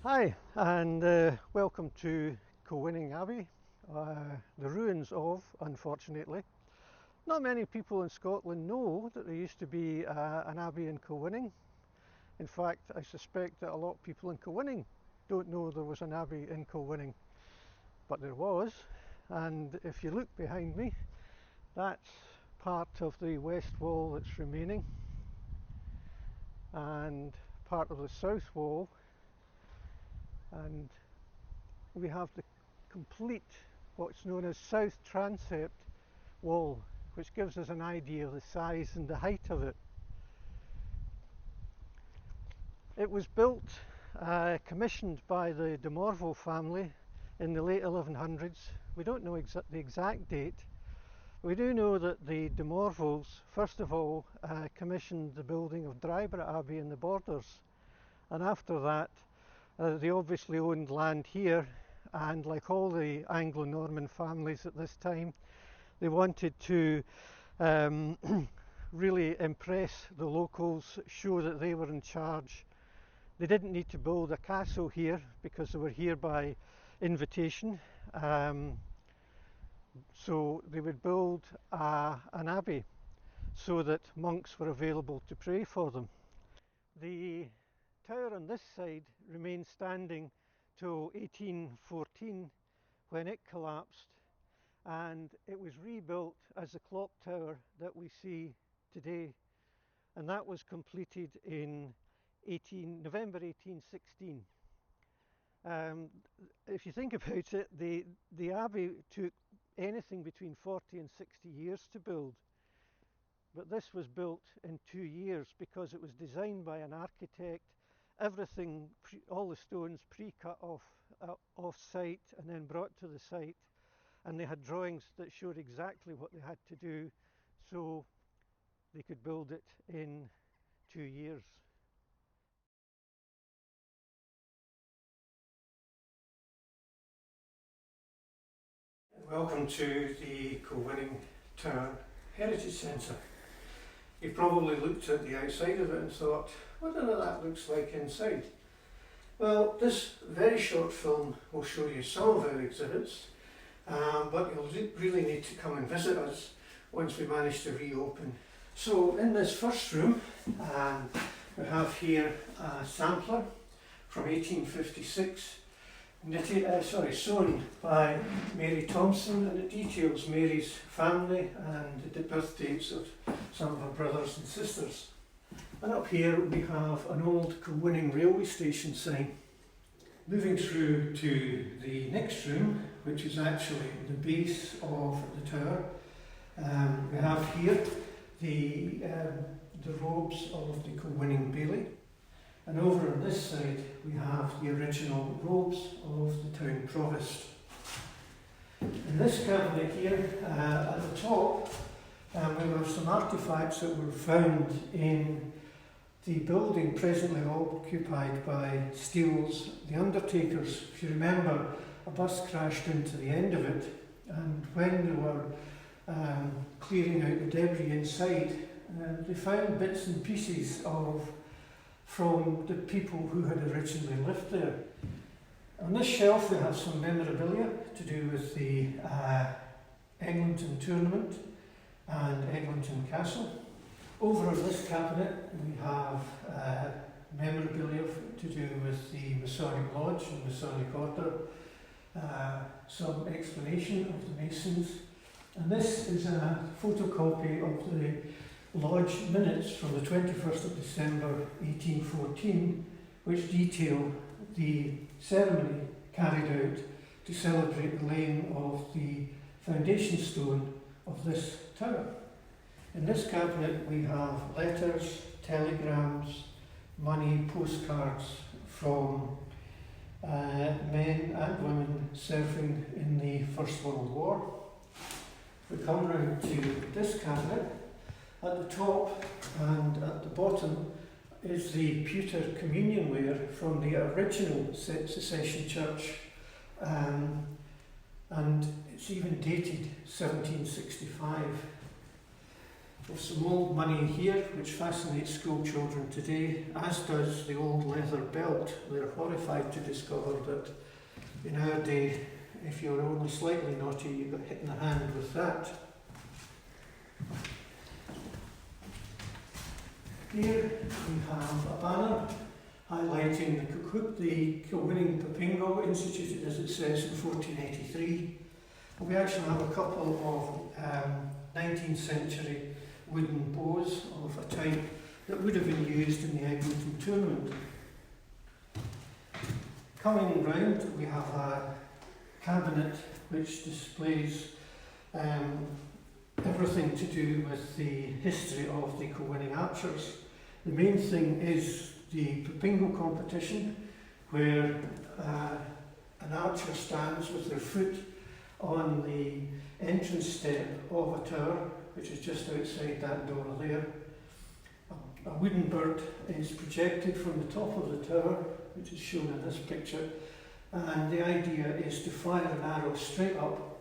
Hi, and welcome to Kilwinning Abbey, the ruins of, unfortunately. Not many people in Scotland know that there used to be an abbey in Kilwinning. In fact, I suspect that a lot of people in Kilwinning don't know there was an abbey in Kilwinning, but there was. And if you look behind me, that's part of the west wall that's remaining, and part of the south wall, and we have the complete what's known as south transept wall, which gives us an idea of the size and the height of it. It was built, commissioned by the de Morville family in the late 1100s. We don't know the exact date. We do know that the de Morvilles first of all commissioned the building of Dryborough Abbey in the Borders, and after that they obviously owned land here, and like all the Anglo-Norman families at this time, they wanted to really impress the locals, show that they were in charge. They didn't need to build a castle here because they were here by invitation, so they would build an abbey so that monks were available to pray for them. The tower on this side remained standing till 1814, when it collapsed, and it was rebuilt as the clock tower that we see today, and that was completed in November 1816. If you think about it, the abbey took anything between 40 and 60 years to build, but this was built in 2 years because it was designed by an architect, everything, all the stones pre-cut off site and then brought to the site, and they had drawings that showed exactly what they had to do, so they could build it in 2 years. Welcome to the Kilwinning Tower Heritage Centre. You've probably looked at the outside of it and thought, what do that looks like inside? Well, this very short film will show you some of our exhibits, but you'll really need to come and visit us once we manage to reopen. So in this first room, we have here a sampler from 1856, sewn by Mary Thompson, and it details Mary's family and the birth dates of some of her brothers and sisters. And up here we have an old Kilwinning railway station sign. Moving through to the next room, which is actually the base of the tower, we have here the robes of the Kilwinning Bailey. And over on this side we have the original robes of the town provost. In this cabinet here, at the top, we have some artefacts that were found in the building presently occupied by Steele's, the undertakers. If you remember, a bus crashed into the end of it, and when they were clearing out the debris inside, they found bits and pieces from the people who had originally lived there. On this shelf we have some memorabilia to do with the Eglinton tournament and Eglinton Castle. Over on this cabinet we have memorabilia to do with the Masonic Lodge and Masonic Order, some explanation of the Masons, and this is a photocopy of the Lodge minutes from the 21st of December 1814, which detail the ceremony carried out to celebrate the laying of the foundation stone of this tower. In this cabinet we have letters, telegrams, money, postcards from men and women serving in the First World War. We come round to this cabinet. At the top and at the bottom is the pewter communionware from the original Secession Church, and it's even dated 1765. There's some old money here which fascinates school children today, as does the old leather belt. They're horrified to discover that in our day, if you're only slightly naughty, you got hit in the hand with that. Here we have a banner highlighting the Kilwinning Papingo, instituted as it says in 1483. We actually have a couple of 19th century wooden bows of a type that would have been used in the Eglinton tournament. Coming round, we have a cabinet which displays everything to do with the history of the Kilwinning archers. The main thing is the Papingo competition, where an archer stands with their foot on the entrance step of a tower, which is just outside that door there. A wooden bird is projected from the top of the tower, which is shown in this picture, and the idea is to fire an arrow straight up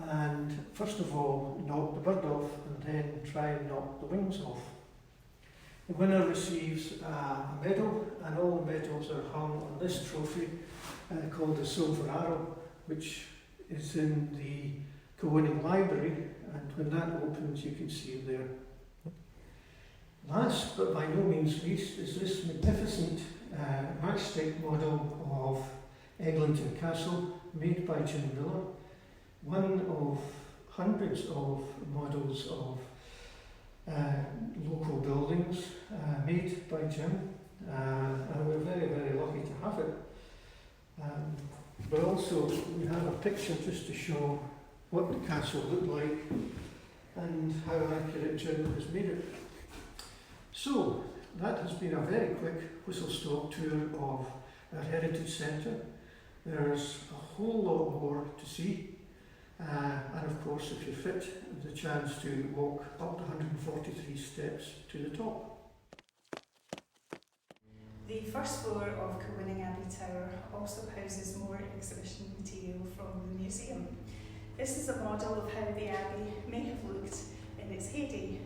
and first of all knock the bird off and then try and knock the wings off. The winner receives a medal, and all the medals are hung on this trophy called the Silver Arrow, which is in the Kilwinning Library, and when that opens you can see it there. Last but by no means least is this magnificent matchstick model of Eglinton Castle made by Jim Miller, one of hundreds of models of local buildings made by Jim, and we're very, very lucky to have it. But also we have a picture just to show what the castle looked like and how accurate Jim has made it. So that has been a very quick whistle-stop tour of our Heritage Centre. There's a whole lot more to see. And of course, if you're fit, the chance to walk up the 143 steps to the top. The first floor of Kilwinning Abbey Tower also houses more exhibition material from the museum. This is a model of how the Abbey may have looked in its heyday.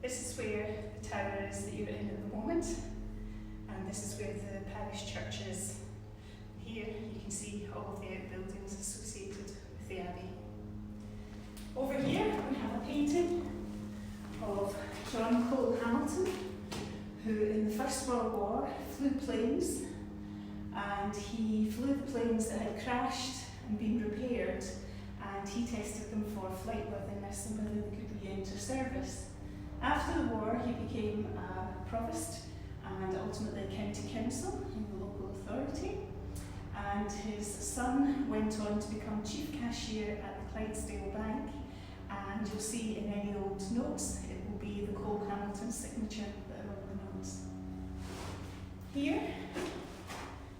This is where the tower is that you're in at the moment, and this is where the parish church is. Here you can see all of the outbuildings associated with the Abbey. Over here we have a painting of John Cole Hamilton, who in the First World War flew planes, and he flew the planes that had crashed and been repaired, and he tested them for flightworthiness and whether they could re-enter service. After the war he became a provost and ultimately a county council in the local authority. And his son went on to become chief cashier at the Clydesdale Bank, and you'll see in any old notes it will be the Cole Hamilton signature that are on the notes. Here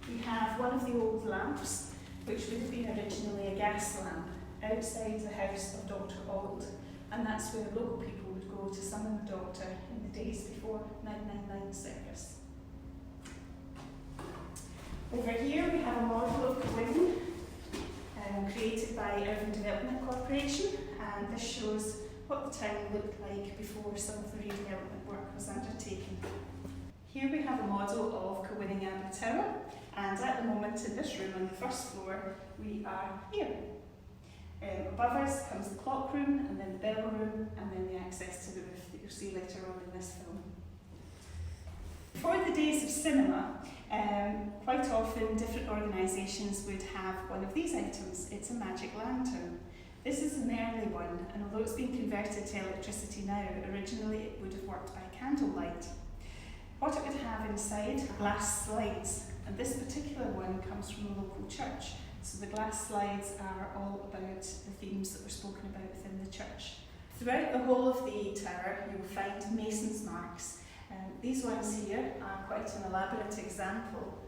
we have one of the old lamps, which would have been originally a gas lamp, outside the house of Dr. Auld, and that's where local people would go to summon the doctor in the days before 999 circus. Over here we have a model of Kilwinning created by Urban Development Corporation, and this shows what the town looked like before some of the redevelopment work was undertaken. Here we have a model of Kilwinning Abbey Tower, and at the moment in this room on the first floor we are here. Above us comes the clock room, and then the bell room, and then the access to the roof that you'll see later on in this film. Before the days of cinema, quite often different organisations would have one of these items. It's a magic lantern. This is an early one, and although it's been converted to electricity now, originally it would have worked by candlelight. What it would have inside are glass slides, and this particular one comes from a local church. So the glass slides are all about the themes that were spoken about within the church. Throughout the whole of the tower you will find mason's marks. These ones here are quite an elaborate example.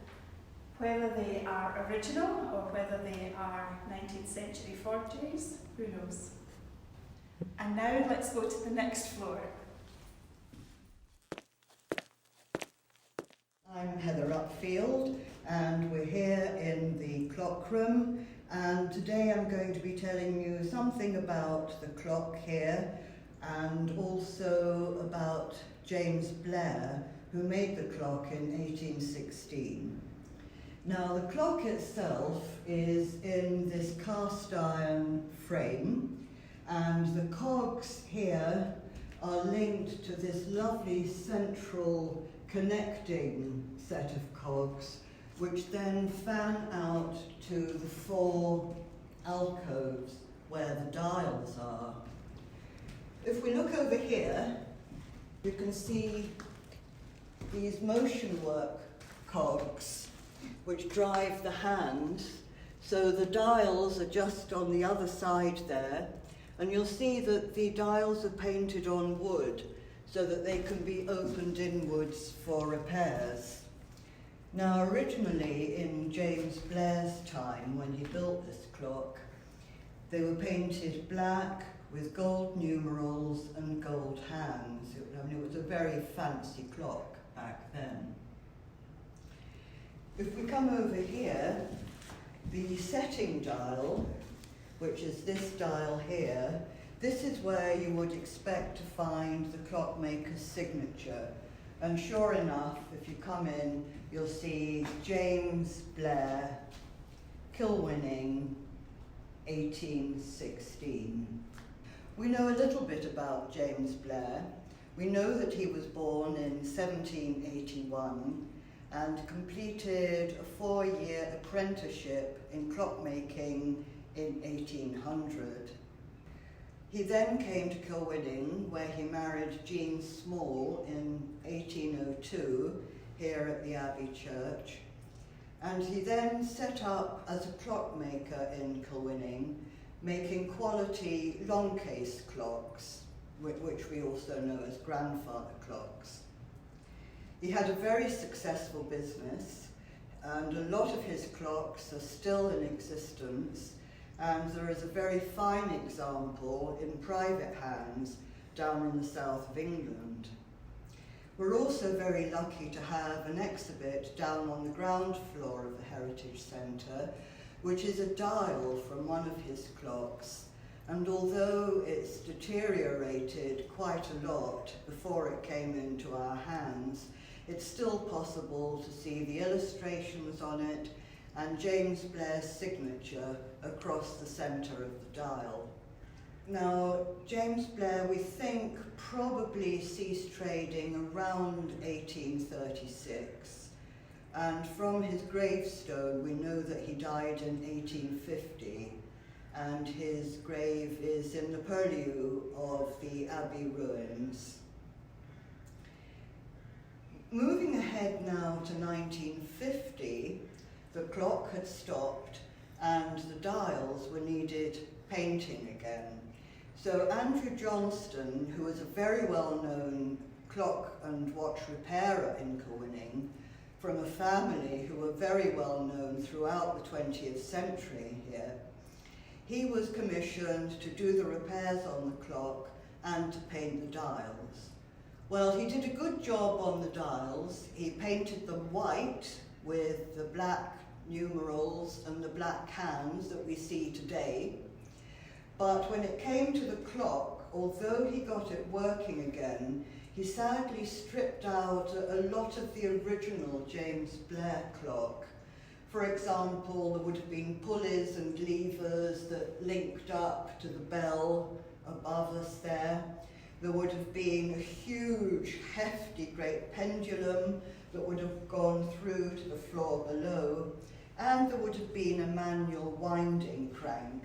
Whether they are original or whether they are 19th century forgeries, who knows? And now let's go to the next floor. I'm Heather Upfield, and we're here in the clock room, and today I'm going to be telling you something about the clock here, and also about James Blair, who made the clock in 1816. Now, the clock itself is in this cast iron frame, and the cogs here are linked to this lovely central connecting set of cogs, which then fan out to the 4 alcoves where the dials are. If we look over here, you can see these motion work cogs which drive the hands. So the dials are just on the other side there, and you'll see that the dials are painted on wood so that they can be opened inwards for repairs. Now, originally in James Blair's time, when he built this clock, they were painted black with gold numerals and gold hands. It was a very fancy clock back then. If we come over here, the setting dial, which is this dial here, this is where you would expect to find the clockmaker's signature. And sure enough, if you come in, you'll see James Blair, Kilwinning, 1816. We know a little bit about James Blair. We know that he was born in 1781 and completed a 4-year apprenticeship in clockmaking in 1800. He then came to Kilwinning, where he married Jean Small in 1802 here at the Abbey Church, and he then set up as a clockmaker in Kilwinning, making quality long case clocks, which we also know as grandfather clocks. He had a very successful business, and a lot of his clocks are still in existence, and there is a very fine example in private hands down in the south of England. We're also very lucky to have an exhibit down on the ground floor of the Heritage Centre, which is a dial from one of his clocks, and although it's deteriorated quite a lot before it came into our hands, it's still possible to see the illustrations on it and James Blair's signature across the centre of the dial. Now, James Blair, we think, probably ceased trading around 1836, and from his gravestone we know that he died in 1850, and his grave is in the purlieu of the Abbey ruins. Moving ahead now to 1950, the clock had stopped and the dials were needed painting again. So Andrew Johnston, who was a very well-known clock and watch repairer in Kilwinning, from a family who were very well known throughout the 20th century here, he was commissioned to do the repairs on the clock and to paint the dials. Well, he did a good job on the dials. He painted them white with the black numerals and the black hands that we see today. But when it came to the clock, although he got it working again, he sadly stripped out a lot of the original James Blair clock. For example, there would have been pulleys and levers that linked up to the bell above us there. There would have been a huge, hefty, great pendulum that would have gone through to the floor below, and there would have been a manual winding crank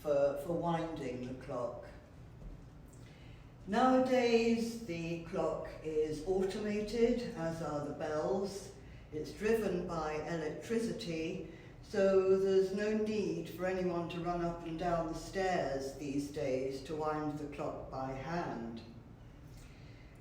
for winding the clock. Nowadays, the clock is automated, as are the bells. It's driven by electricity, so there's no need for anyone to run up and down the stairs these days to wind the clock by hand.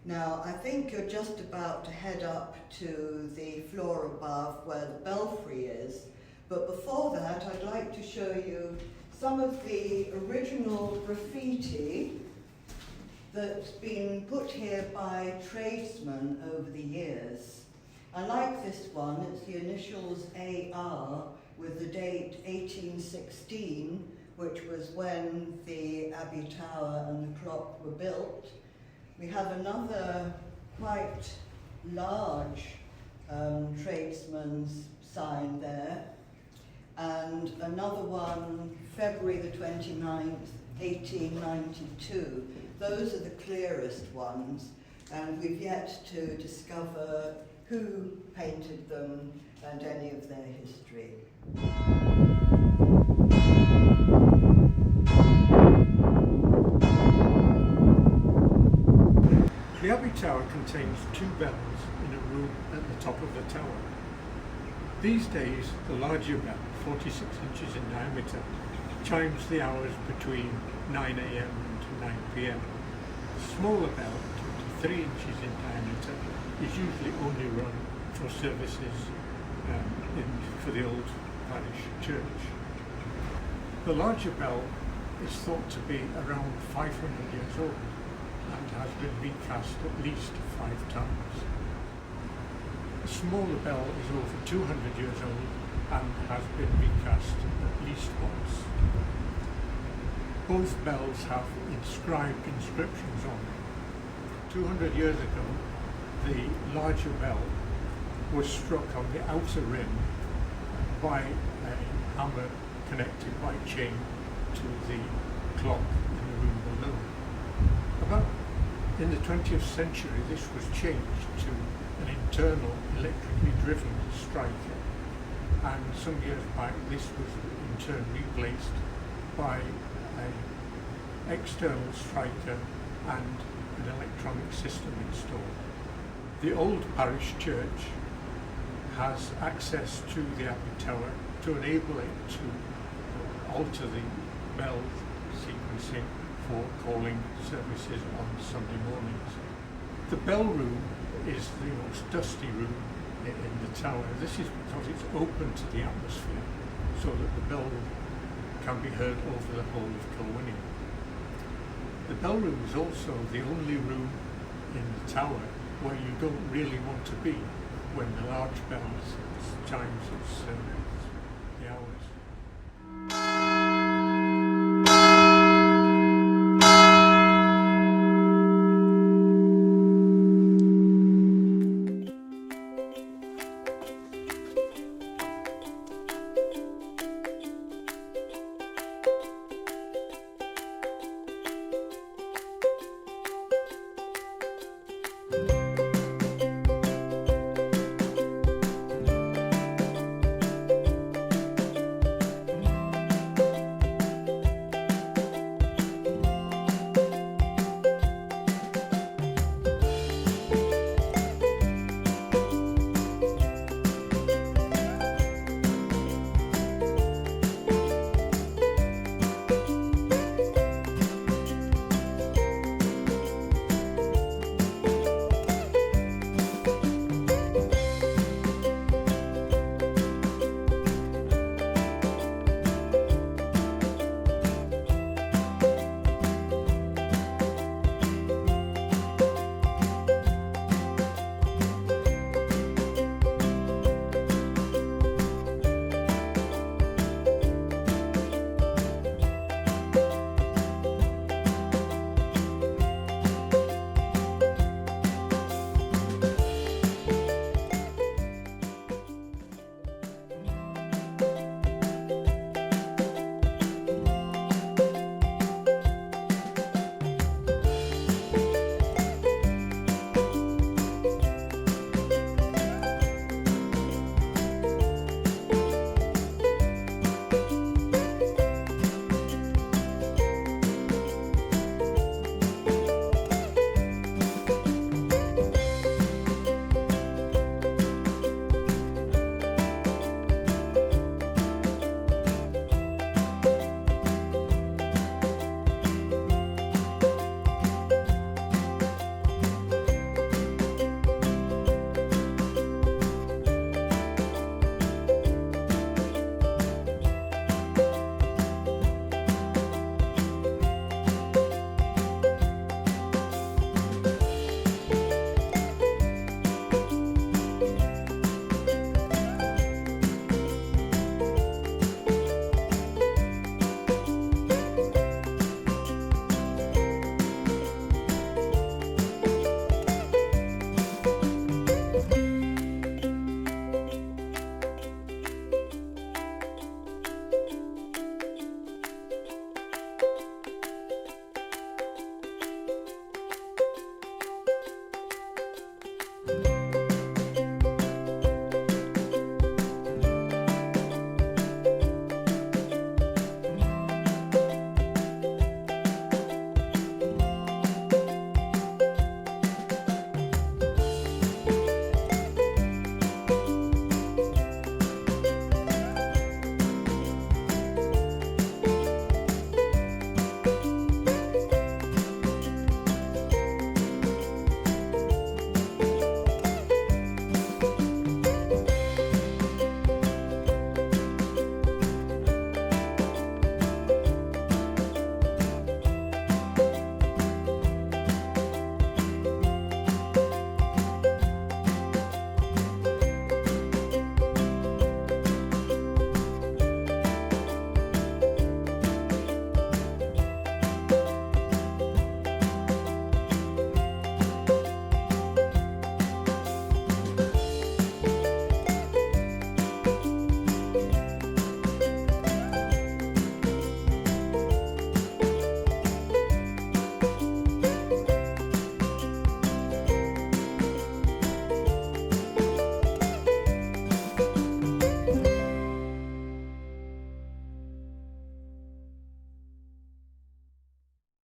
Now, I think you're just about to head up to the floor above where the belfry is, but before that I'd like to show you some of the original graffiti that's been put here by tradesmen over the years. I like this one. It's the initials AR with the date 1816 which was when the Abbey Tower and the clock were built. We have another quite large tradesman's sign there, and another one, February the 29th, 1892. Those are the clearest ones, and we've yet to discover who painted them and any of their history. The Abbey Tower contains 2 bells in a room at the top of the tower. These days, the larger bell, 46 inches in diameter, chimes the hours between 9 AM and 9 PM. The smaller bell, 23 inches in diameter, is usually only run for services for the old parish church. The larger bell is thought to be around 500 years old and has been recast at least 5 times. The smaller bell is over 200 years old and has been recast at least once. Both bells have inscribed inscriptions on them. 200 years ago, the larger bell was struck on the outer rim by a hammer connected by chain to the clock in the room below. About in the 20th century, this was changed to an internal electrically driven striker, and some years back this was in turn replaced by an external striker and an electronic system installed. The old parish church has access to the Abbey Tower to enable it to alter the bell sequencing for calling services on Sunday mornings. The bell room is the most dusty room in the tower. This is because it's open to the atmosphere, so that the bell can be heard over the whole of Kilwinning. The bell room is also the only room in the tower where you don't really want to be when the large bells chimes the hours.